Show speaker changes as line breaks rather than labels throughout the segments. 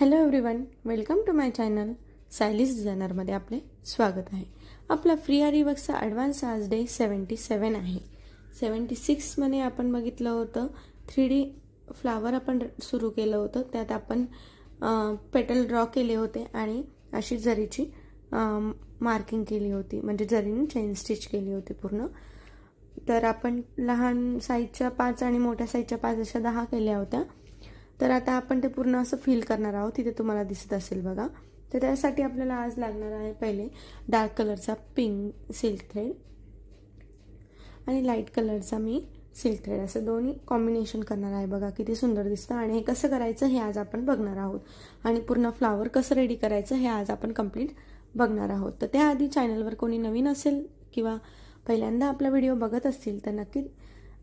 Hello everyone, welcome to my channel. Sayli's डिझायनरमध्ये आपले स्वागत आहे. आपला फ्री आरी वर्कचा ॲडव्हान्स आज डे 77 आहे. 76 मध्ये आपण बघितलं होतं 3D फ्लावर आपण सुरू केलं होतं. त्यात आपण पेटल ड्रॉ केले होते आणि अशी जरीची मार्किंग केली होती, म्हणजे जरीने चेन स्टिच केली होती पूर्ण. तर आपण लहान साईजच्या 5 आणि मोठ्या साईजच्या 5 अशा 10 केल्या होत्या. तर आता आपण ते पूर्ण असं फील करणार आहोत. तिथे तुम्हाला दिसत असेल बघा. तर त्यासाठी आपल्याला आज लागणार आहे पहिले डार्क कलरचा पिंक सिल्क थ्रेड आणि लाईट कलरचा मी सिल्क थ्रेड, असं दोन्ही कॉम्बिनेशन करणार आहे. बघा किती सुंदर दिसतं. आणि हे कसं करायचं हे आज आपण बघणार आहोत. आणि पूर्ण फ्लावर कसं रेडी करायचं हे आज आपण कंप्लीट बघणार आहोत. तर त्याआधी चॅनलवर कोणी नवीन असेल किंवा पहिल्यांदा आपला व्हिडिओ बघत असतील तर नक्की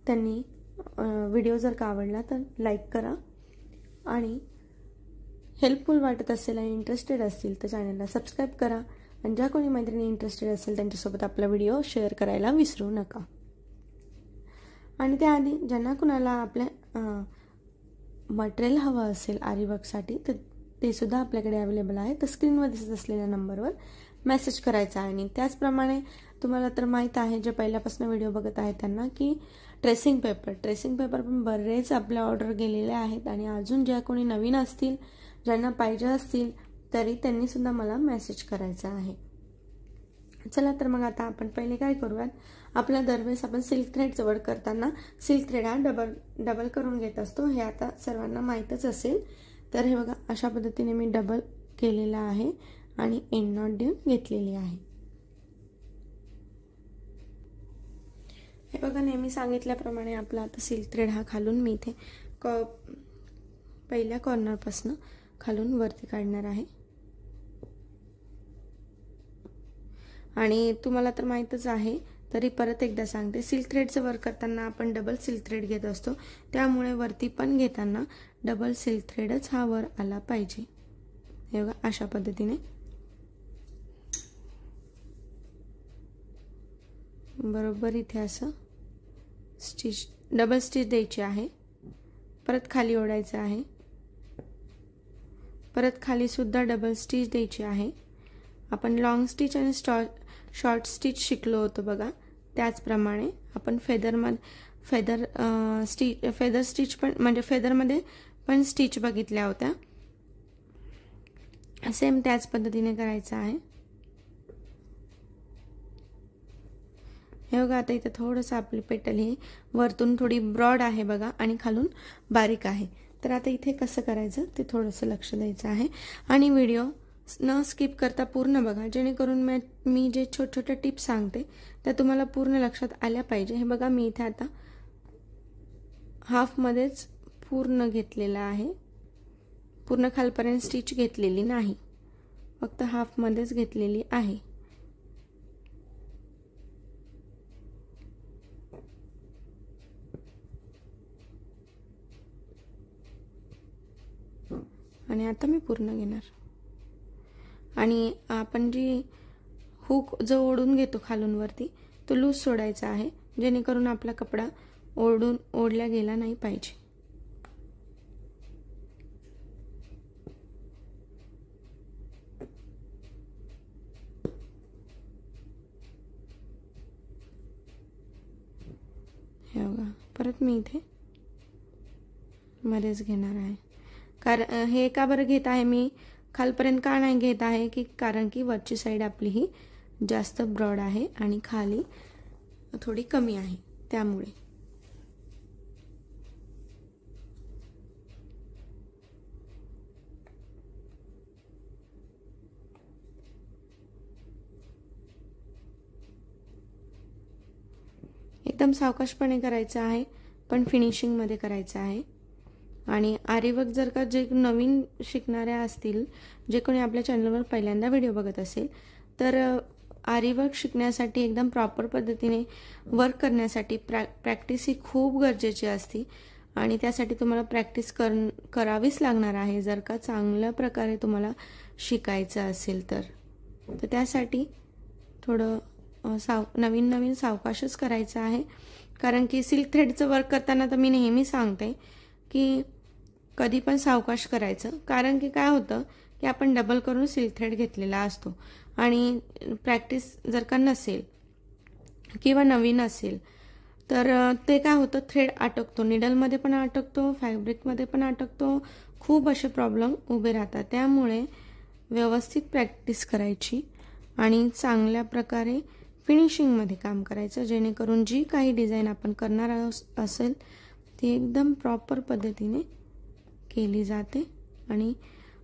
त्यांनी व्हिडिओ जर का आवडला तर लाईक करा. आणि हेल्पफुल वाटत असेल आणि इंटरेस्टेड असतील तर चॅनलला सबस्क्राईब करा. आणि ज्या कोणी मैत्रिणी इंटरेस्टेड असेल त्यांच्यासोबत आपला व्हिडिओ शेअर करायला विसरू नका. आणि त्याआधी ज्यांना कुणाला आपल्या मटेरियल हवं असेल आरी वर्कसाठी तर ते सुद्धा आपल्याकडे अवेलेबल आहे. तर स्क्रीनवर दिसत असलेल्या नंबरवर मेसेज करायचा आहे. आणि त्याचप्रमाणे तुम्हाला तर माहीत आहे, जे पहिल्यापासून व्हिडिओ बघत आहेत त्यांना, की ट्रेसिंग पेपर पण बरेच आपल्या ऑर्डर गेलेले आहेत. आणि अजून ज्या कोणी नवीन असतील, ज्यांना पाहिजे असतील तरी त्यांनी सुद्धा मला मेसेज करायचा आहे. चला तर मग आता आपण पहिले काय करूयात, आपल्या दरवेळेस आपण सिल्क थ्रेडचं वर्क करताना सिल्क थ्रेड हा डबल करून घेत असतो. हे आता सर्वांना माहीतच असेल. तर हे बघा अशा पद्धतीने मी डबल केलेला आहे आणि एंड नॉट देऊन घेतलेली आहे. हे बघा नेहमी सांगितल्याप्रमाणे आपला आता सिल्क थ्रेड हा खालून मी इथे पहिल्या कॉर्नरपासून खालून वरती काढणार आहे. आणि तुम्हाला तर माहीतच आहे तरी परत एकदा सांगते, सिल्क थ्रेडचं वर्क करताना आपण डबल सिल्क थ्रेड घेत असतो. त्यामुळे वरती पण घेताना डबल सिल्क थ्रेडच हा वर आला पाहिजे. हे बघा अशा पद्धतीने बरोबर इथे असं डबल स्टिच द्यायची आहे. परत खाली ओढायचं आहे. परत खाली सुद्धा डबल स्टिच द्यायची आहे. आपण लॉंग स्टिच आणि शॉर्ट स्टिच शिकलो होतो बघा. त्याचप्रमाणे आपण फेदर स्टिच पण, म्हणजे फेदरमध्ये पण स्टिच बघितल्या होत्या. सेम त्याच पद्धतीने करायचं आहे. हे बघा आता इथे थोडंसं आपली पेटल ही वरतून थोडी ब्रॉड आहे बघा आणि खालून बारीक आहे. तर आता इथे कसं करायचं ते थोडंसं लक्ष द्यायचं आहे. आणि व्हिडिओ न स्किप करता पूर्ण बघा, जेणेकरून मी जे छोटे टिप्स सांगते त्या तुम्हाला पूर्ण लक्षात आल्या पाहिजे. हे बघा मी इथे आता हाफमध्येच पूर्ण घेतलेला आहे. पूर्ण खालपर्यंत स्टिच घेतलेली नाही, फक्त हाफमध्येच घेतलेली आहे. आणि आता मी पूर्ण घेणार. आणि आपण जी हुक जो ओढून घेतो खालून वरती तो लूज सोडायचा आहे, जेणेकरून आपला कपडा ओढल्या गेला नाही पाहिजे. हे बघा परत मी इथे मध्येच घेणार आहे. कारण हे का बरं घेत आहे मी खालपर्यंत का नाही घेत आहे, की कारण की वरची साईड आपली ही जास्त ब्रॉड आहे आणि खाली थोडी कमी आहे, त्यामुळे. एकदम सावकाशपणे करायचं आहे, पण फिनिशिंगमध्ये करायचं आहे. आणि आरीवर्क जर का जे नवीन शिकणाऱ्या असतील, जे कोणी आपल्या चॅनलवर पहिल्यांदा व्हिडिओ बघत असेल, तर आरीवर्क शिकण्यासाठी एकदम प्रॉपर पद्धतीने वर्क करण्यासाठी प्रॅक्टिस ही खूप गरजेची असते. आणि त्यासाठी तुम्हाला प्रॅक्टिस करावीच लागणार आहे, जर का चांगल्या प्रकारे तुम्हाला शिकायचं असेल तर. त्यासाठी थोडं नवीन सावकाशच करायचं आहे. कारण की सिल्क थ्रेडचं वर्क करताना तर मी नेहमी सांगते की कधी पण सावकाश करायचं, कारण की काय होतं की आपण डबल करून सिल्क थ्रेड घेतलेला असतो आणि प्रॅक्टिस जर का नसेल किंवा नवीन असेल तर ते काय होतं, थ्रेड अटकतो, निडलमध्ये पण अटकतो, फॅब्रिकमध्ये पण अटकतो, खूप असे प्रॉब्लेम उभे राहतात. त्यामुळे व्यवस्थित प्रॅक्टिस करायची आणि चांगल्या प्रकारे फिनिशिंगमध्ये काम करायचं, जेणेकरून जी काही डिझाईन आपण करणार असेल ती एकदम प्रॉपर पद्धतीने केली जाते आणि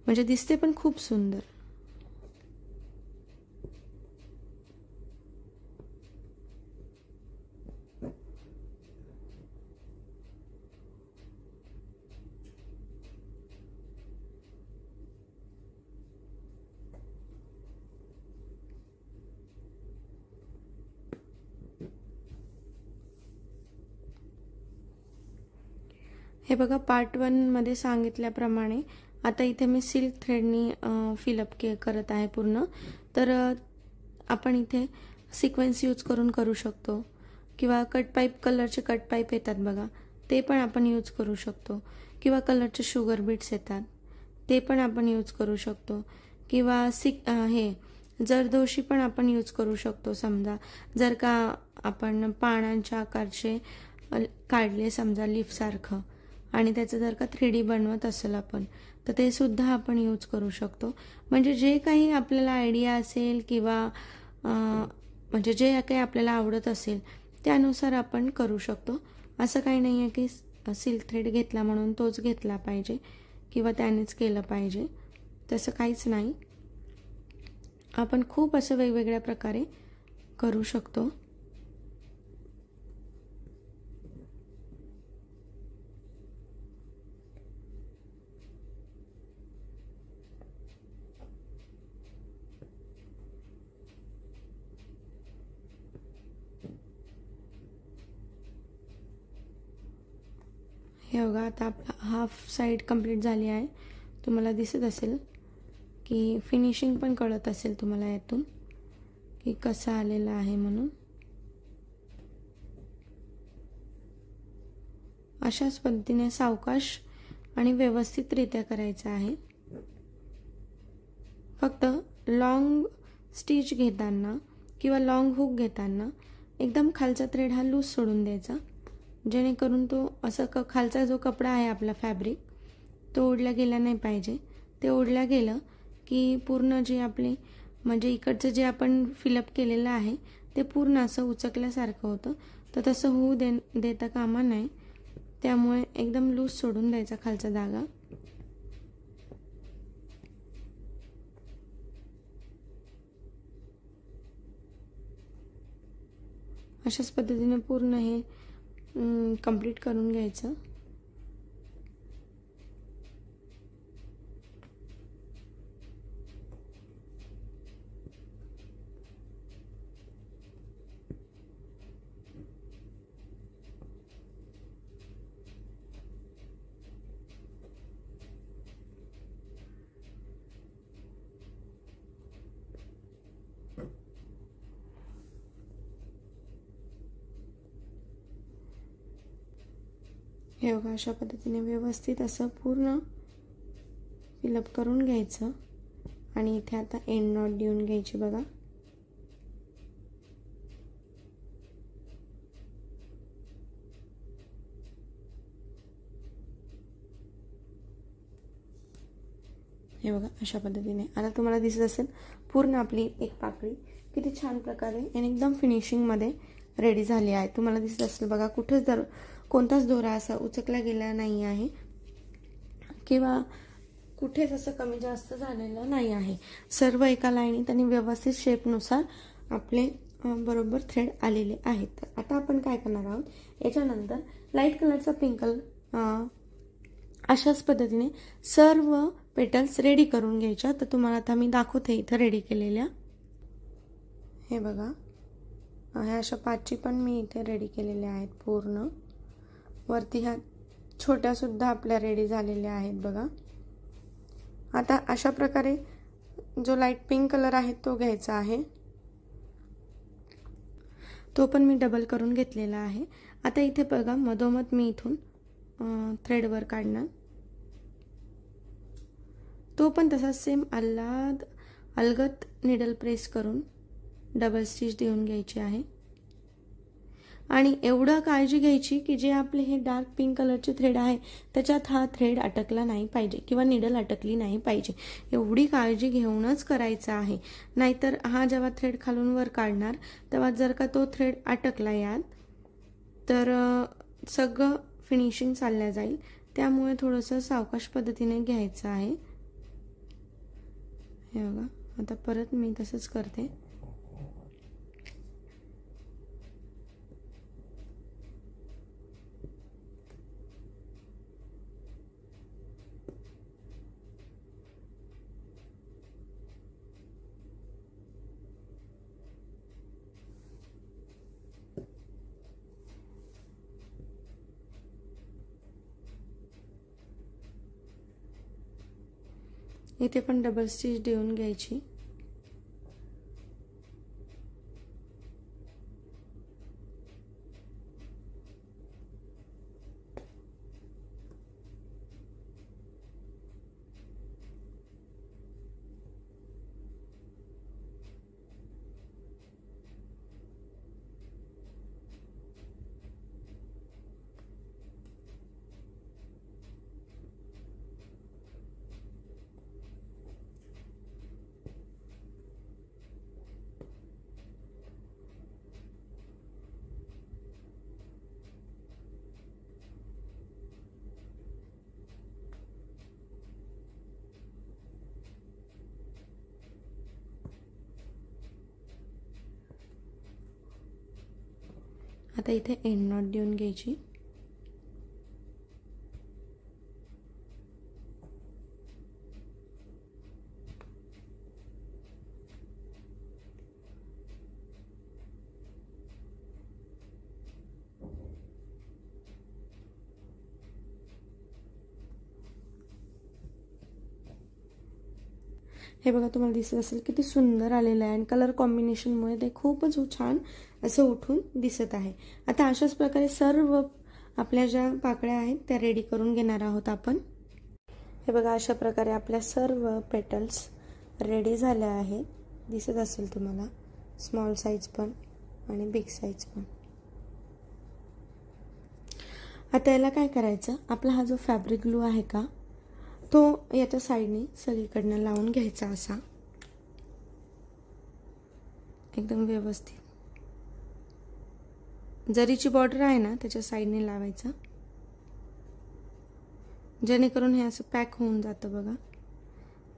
म्हणजे दिसते पण खूप सुंदर. हे बघा, पार्ट 1 मध्ये सांगितल्याप्रमाणे आता इथे मी सिल्क थ्रेडनी फिलअप करत आहे पूर्ण. तर आपण इथे सिक्वेन्स यूज करू शकतो किंवा कट पाईप, कलरचे कट पाईप येतात बघा, ते पण आपण यूज करू शकतो किंवा कलरचे शुगर बीट्स येतात ते पण आपण यूज करू शकतो किंवा हे जरदोशी पण आपण यूज करू शकतो. समजा जर का आपण पानांच्या आकारचे काढले समजा लीफसारखं आणि त्याचं जर का 3D बनवत असेल आपण, तर ते सुद्धा आपण यूज करू शकतो. म्हणजे जे काही आपल्याला आयडिया असेल किंवा म्हणजे जे काही आपल्याला आवडत असेल त्यानुसार आपण करू शकतो. असं काही नाही आहे की सिल्क थ्रेड घेतला म्हणून तोच घेतला पाहिजे किंवा त्यानेच केलं पाहिजे, तसं काहीच नाही. आपण खूप असं वेगवेगळ्या प्रकारे करू शकतो. हे बघा, आता आपला हाफ साईड कंप्लीट झाली आहे. तुम्हाला दिसत असेल की फिनिशिंग पण कळत असेल तुम्हाला यातून की कसं आलेलं आहे म्हणून. अशाच पद्धतीने सावकाश आणि व्यवस्थितरित्या करायचं आहे. फक्त लॉंग स्टिच घेताना किंवा लॉंग हुक घेताना एकदम खालचा थ्रेड हा लूज सोडून द्यायचा, जेणेकरून तो असं खालचा जो कपडा आहे आपला फॅब्रिक तो ओढला गेला नाही पाहिजे. ते ओढला गेलं की पूर्ण जे आपले म्हणजे इकडचं जे आपण फिलअप केलेलं आहे ते पूर्ण असं उचकल्यासारखं होतं, तर तसं होऊ देता कामा नये. त्यामुळे एकदम लूज सोडून द्यायचा खालचा धागा. अशाच पद्धतीने पूर्ण हे कंप्लीट करून घ्यायचं. हे बघा, अशा पद्धतीने व्यवस्थित असं पूर्ण फिलअप करून घ्यायचं आणि इथे आता एंड नॉट देऊन घ्यायची बघा. हे बघा, अशा पद्धतीने आता तुम्हाला दिसत असेल पूर्ण आपली एक पाकळी किती छान प्रकारे आणि एकदम फिनिशिंगमध्ये रेडी झाली आहे. तुम्हाला दिसत असेल बघा, कुठेच कोणताच दोरा असा उचकला गेला नाही आहे किंवा कुठेच असं कमी जास्त झालेलं नाही आहे. सर्व एका लाईनीत आणि व्यवस्थित शेपनुसार आपले बरोबर थ्रेड आलेले आहेत. तर आता आपण काय करणार आहोत, याच्यानंतर लाईट कलरचा पिंक अशाच पद्धतीने सर्व पेटल्स रेडी करून घ्यायच्या. तर तुम्हाला आता मी दाखवते इथं रेडी केलेल्या. हे बघा, ह्या अशा 5ची पण मी इथे रेडी केलेल्या आहेत पूर्ण. वरती ह्या छोट्या सुद्धा आपल्या रेडी झालेल्या आहेत बघा. आता अशा प्रकारे जो लाईट पिंक कलर आहे तो घ्यायचा आहे, तो पण मी डबल करून घेतलेला आहे. आता इथे बघा, मधोमध मी इथून थ्रेडवर काढणार तो पण तसाच सेम अलगद निडल प्रेस करून डबल स्टिच देऊन घ्यायची आहे। आणि एवढं काळजी घ्यायची की जे आपले हे डार्क पिंक कलरचे थ्रेड आहे त्याच्यात हा थ्रेड अटकला नाही पाहिजे किंवा निडल अटकली नाही पाहिजे, एवढी काळजी घेऊनच करायचं आहे। नाहीतर हा जेव्हा थ्रेड खालून वर काढणार तेव्हा जर का तो थ्रेड अटकला यात तर सगळं फिनिशिंग चालल्या जाईल। त्यामुळे थोडंसं सावकाश पद्धतीने घ्यायचं आहे। हे बघा, आता परत मी तसंच करते। इथे पण डबल स्टिच देऊन घ्यायची। आता इथे एंड नॉट देऊन घ्यायची। हे बघा, तुम्हाला दिसत असेल किती सुंदर आलेलं आहे आणि कलर कॉम्बिनेशनमुळे ते खूपच छान असं उठून दिसत आहे। आता अशाच प्रकारे सर्व आपल्या ज्या पाकळ्या आहेत त्या रेडी करून घेणार आहोत आपण। हे बघा, अशा प्रकारे आपल्या सर्व पेटल्स रेडी झाल्या आहेत। दिसत असेल तुम्हाला, स्मॉल साईज पण आणि बिग साईज पण। आता याला काय करायचं, आपला हा जो फॅब्रिक ग्लू आहे का तो याच्या साईडने सगळीकडनं लावून घ्यायचा असा एकदम व्यवस्थित। जरीची बॉर्डर आहे ना त्याच्या साईडने लावायचं, जेणेकरून हे असं पॅक होऊन जातं बघा।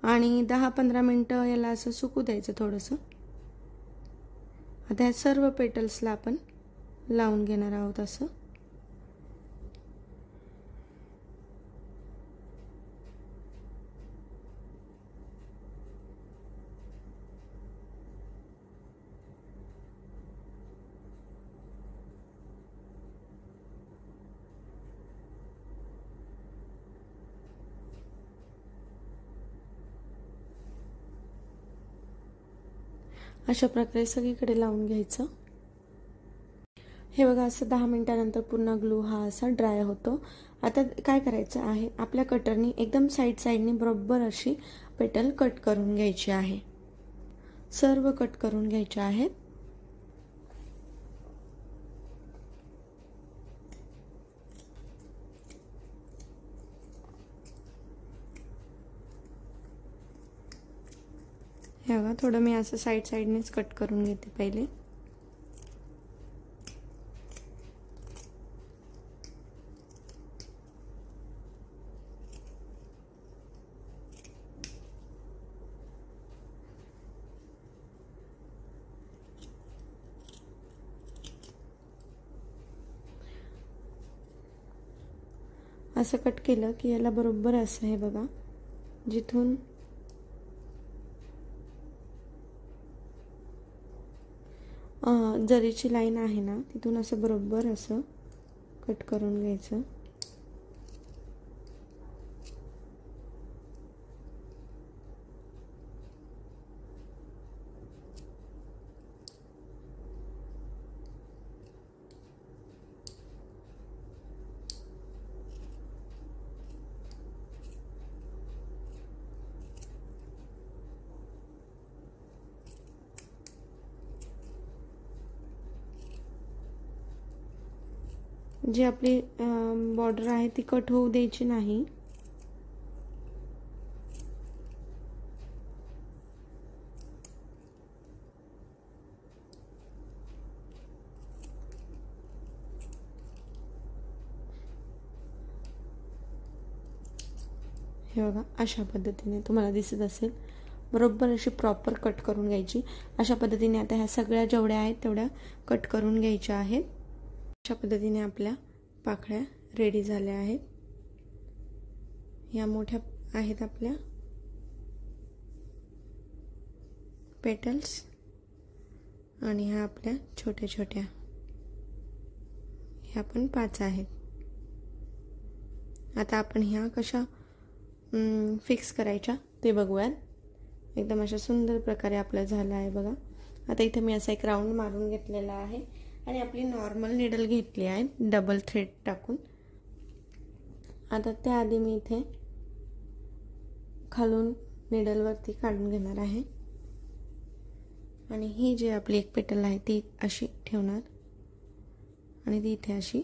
आणि 10-15 मिनिटं याला असं सुकू द्यायचं थोडंसं। आता या सर्व पेटल्सला आपण लावून घेणार आहोत असं। अशा प्रकारे सगळीकडे लावून घ्यायचं। हे बघा, असं 10 मिनिटानंतर पूर्ण ग्लू हा असा ड्राय होतो। आता काय करायचं आहे, आपल्या कटरनी एकदम साईडने बरोबर अशी पेटल कट करून घ्यायची आहे। सर्व कट करून घ्यायचे आहेत। हे बघा, थोडं मी असं साईडनेच कट करून घेते पहिले। असं कट केलं की याला बरोबर असं हे बघा, जिथून जरीची लाईन आहे ना तिथून असं बरोबर असं कट करून घ्यायचं। जी आपली बॉर्डर आहे ती कट होऊ द्यायची नाही. हे बघा अशा पद्धतीने तुम्हाला दिसत असेल. बरोबर अशी प्रॉपर कट करून घ्यायची. अशा पद्धतीने आता ह्या सगळ्या जेवढ्या आहेत तेवढ्या कट करून घ्यायच्या आहेत. अशा पद्धतीने आपल्या पाकळ्या रेडी झाल्या आहेत. ह्या मोठ्या आहेत आपल्या पेटल्स आणि ह्या आपल्या छोट्या छोट्या, ह्या पण 5 आहेत. आता आपण ह्या कशा फिक्स करायच्या ते बघूयात. एकदम अशा सुंदर प्रकारे आपलं झालं आहे बघा. आता इथे मी असा एक राऊंड मारून घेतलेला आहे आणि आपली नॉर्मल नीडल घेतली आहे डबल थ्रेड टाकून. आता त्याआधी मी इथे खालून नीडलवरती काढून घेणार आहे आणि ही जी आपली एक पेटल आहे ती अशी ठेवणार आणि ती इथे अशी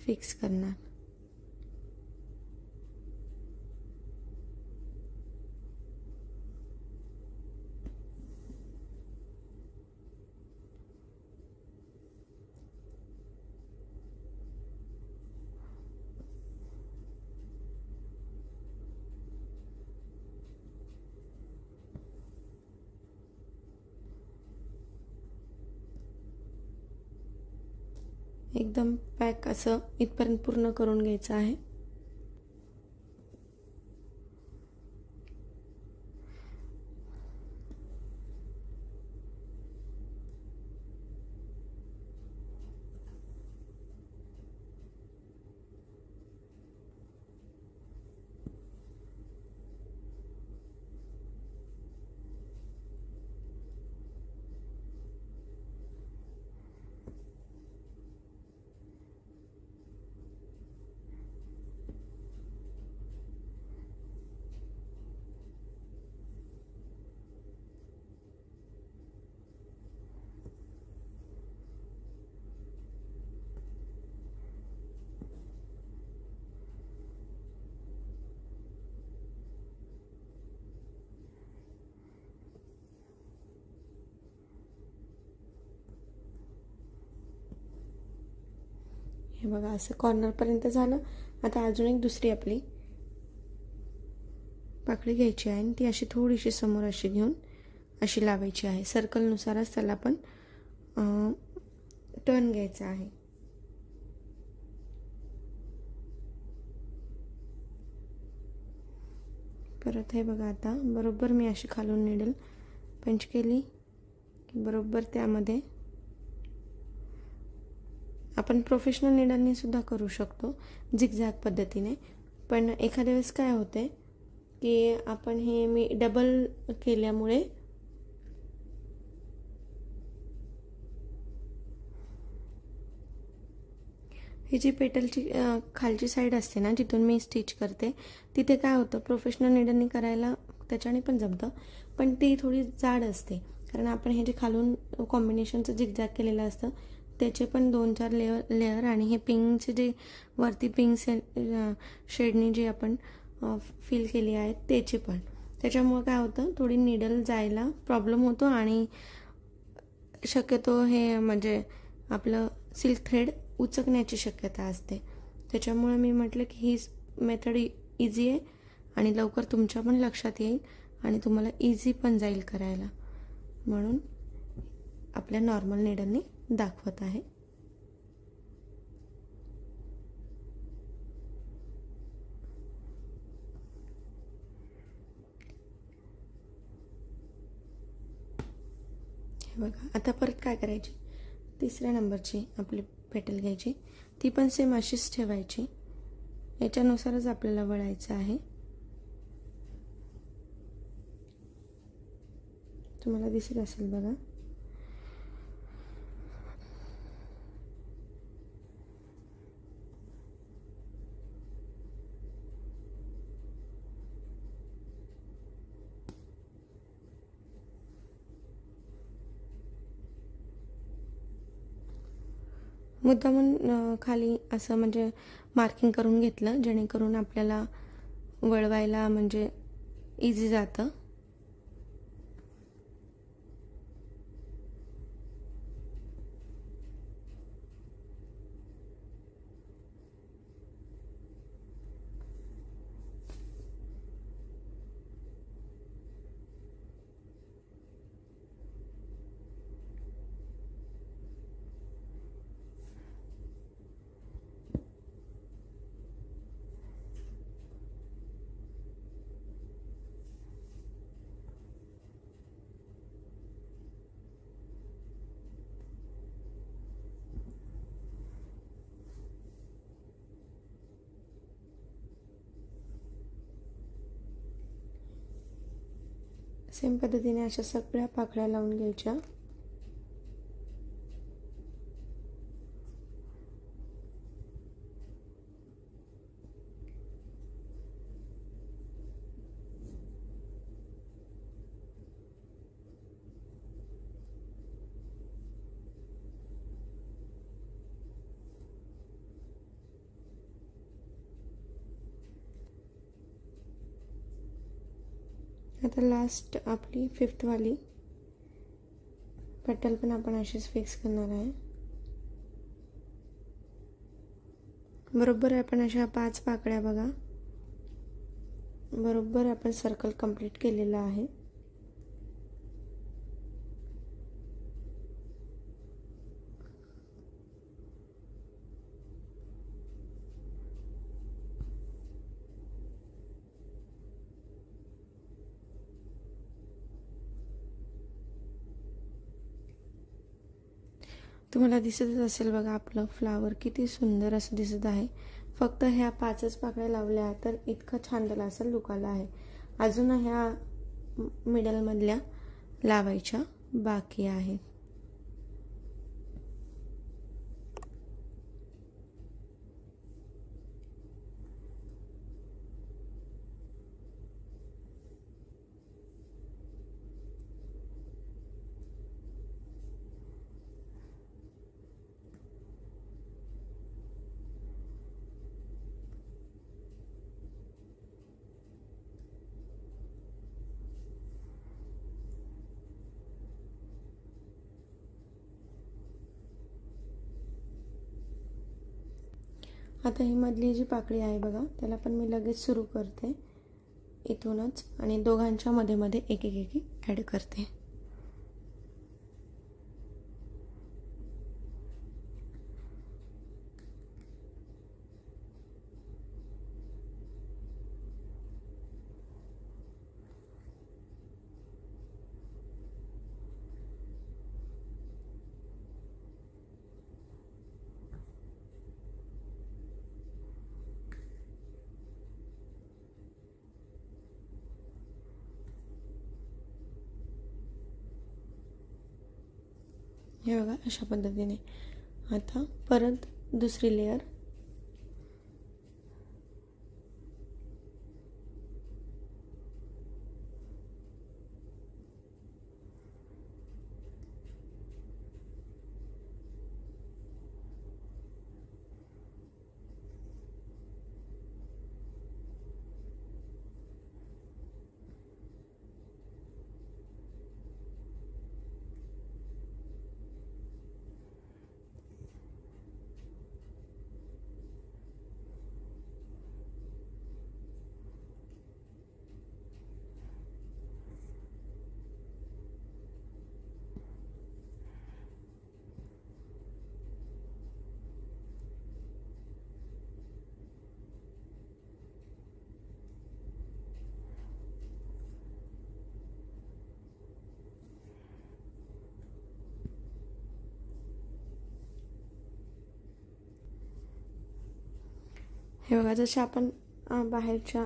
फिक्स करणार. एकदम पॅक असं इथपर्यंत पूर्ण करून घ्यायचं आहे. हे बघा असं कॉर्नरपर्यंत झालं. आता अजून एक दुसरी आपली पाकळी घ्यायची आहे आणि ती अशी थोडीशी समोर अशी घेऊन अशी लावायची आहे. सर्कलनुसारच त्याला पण टर्न घ्यायचा आहे. परत हे बघा आता बरोबर मी अशी खालून नीडल पंच केली की बरोबर त्यामध्ये आपण प्रोफेशनल नीडलने सुद्धा करू शकतो झिगझॅग पद्धतीने. पण एखाद्या वेळेस काय होते की आपण हे मी डबल केल्यामुळे ही जी पेटलची खालची साईड असते ना जिथून मी स्टिच करते तिथे काय होतं प्रोफेशनल नीडलने करायला त्याच्याने पण जमतं पण ती थोडी जाड असते. कारण आपण हे जे खालून कॉम्बिनेशनचं झिगझॅग केलेलं असतं त्याचे पण 2-4 लेअर आणि हे पिंकचे जे वरती पिंक शेडनी जे आपण फिल केली आहेत त्याचे पण. त्याच्यामुळे काय होतं थोडी नीडल जायला प्रॉब्लेम होतो आणि शक्यतो हे म्हणजे आपलं सिल्क थ्रेड उचकण्याची शक्यता असते. त्याच्यामुळे मी म्हटलं की ही मेथड इझी आहे आणि लवकर तुमच्या पण लक्षात येईल आणि तुम्हाला इझी पण जाईल करायला, म्हणून आपल्या नॉर्मल नीडलने दाखवत आहे. हे बघा आता परत काय करायची, तिसऱ्या नंबरची आपली पेटल घ्यायची, ती पण सेम अशीच ठेवायची. याच्यानुसारच आपल्याला वळायचं आहे. तुम्हाला दिसत असेल बघा. मुद्दामून खाली असं म्हणजे मार्किंग करून घेतलं, जेणेकरून आपल्याला वळवायला म्हणजे इझी जातं. सेम पद्धतीने अशा सगळ्या पाकळ्या लावून घ्यायच्या. आता लास्ट आपली 5th वाली पेटल पण आपण अशीच फिक्स करणार आहे. बरोबर आपण अशा 5 पाकळ्या बघा, बरोबर आपण सर्कल कंप्लीट केलेला आहे. तुम्हाला दिसतच असेल बघा आपलं फ्लावर किती सुंदर असं दिसत आहे. फक्त ह्या 5च पाकळ्या लावल्या तर इतकं छान त्याला असं लुक आला आहे. अजून ह्या मिडल मधल्या लावायच्या बाकी आहेत. आता ही मधली जी पाकळी आहे बघा, त्याला पण मी लगेच सुरू करते इथूनच आणि दोघांच्या मध्ये मध्ये एक एक एक ॲड करते. हे बघा अशा पद्धतीने. आता परत दुसरी लेयर हे बघा जशा आपण बाहेरच्या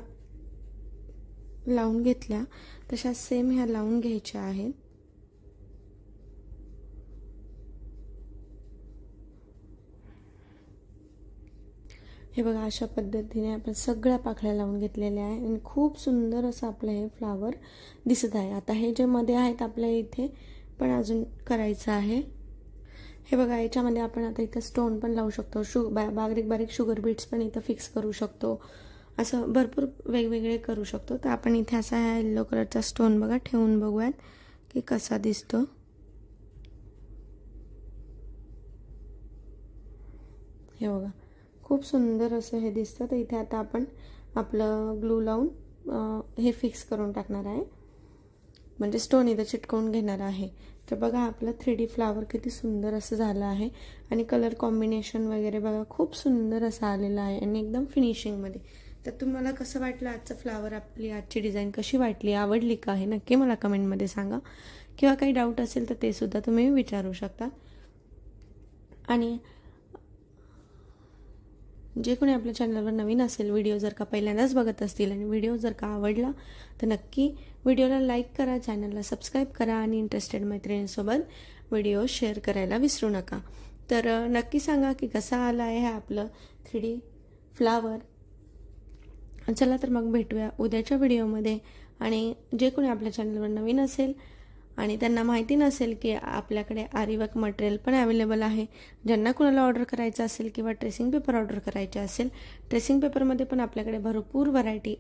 लावून घेतल्या तशा सेम ह्या लावून घ्यायच्या आहेत. हे बघा अशा पद्धतीने आपण सगळ्या पाकळ्या लावून घेतलेल्या आहे आणि खूप सुंदर असं आपलं हे फ्लावर दिसत आहे. आता हे जे मध्ये आहेत आपल्या इथे पण अजून करायचं आहे. हे बघा, याच्यामध्ये आपण आता इथं स्टोन पण लावू शकतो, बारीक बारीक शुगर बीट्स पण इथं फिक्स करू शकतो, असं भरपूर वेगवेगळे करू शकतो. तर आपण इथे असा हा येलो कलरचा स्टोन बघा ठेवून बघूयात की कसा दिसतो. हे बघा, खूप सुंदर असं हे दिसतं. तर इथे आता आपण आपलं ग्लू लावून हे फिक्स करून टाकणार आहे, म्हणजे स्टोन इथं चिटकवून घेणार आहे. तर बघा, आपलं 3D फ्लावर किती सुंदर असं झालं आहे आणि कलर कॉम्बिनेशन वगैरे बघा खूप सुंदर असं आलेलं आहे आणि एकदम फिनिशिंगमध्ये. तर तुम्हाला कसं वाटलं आजचं फ्लावर, आपली आजची डिझाईन कशी वाटली, आवडली का, हे नक्की मला कमेंटमध्ये सांगा. किंवा काही डाऊट असेल तर ते सुद्धा तुम्ही विचारू शकता. आणि जे कोणी आपल्या चॅनलवर नवीन असेल, व्हिडिओ जर का पहिल्यांदाच बघत असतील आणि व्हिडिओ जर का आवडला तर नक्की व्हिडिओला लाईक करा, चॅनलला सबस्क्राईब करा आणि इंटरेस्टेड मैत्रिणींसोबत व्हिडिओ शेअर करायला विसरू नका. तर नक्की सांगा की कसा आला आहे हा आपलं 3D फ्लावर. चला तर मग भेटूया उद्याच्या व्हिडिओमध्ये. आणि जे कोणी आपल्या चॅनलवर नवीन असेल आणि त्यांना माहिती नसेल की आपल्याकडे आरी वर्क मटेरियल पण अवेलेबल आहे, ज्यांना कोणाला ऑर्डर करायचं असेल किंवा ट्रेसिंग पेपर ऑर्डर करायचे असेल, ट्रेसिंग पेपरमध्ये पण आपल्याकडे भरपूर व्हरायटी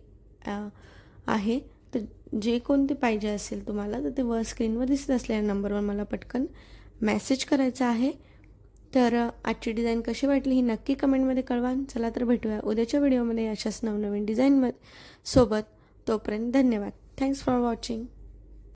आहे. तर जे कोणते पाहिजे असेल तुम्हाला तर ते स्क्रीनवर दिसत असलेल्या नंबरवर मला पटकन मेसेज करायचा आहे. तर आजची डिझाईन कशी वाटली ही नक्की कमेंटमध्ये कळवा. चला तर भेटूया उद्याच्या व्हिडिओमध्ये अशाच नवनवीन डिझाईन सोबत. तोपर्यंत धन्यवाद. Thanks for watching.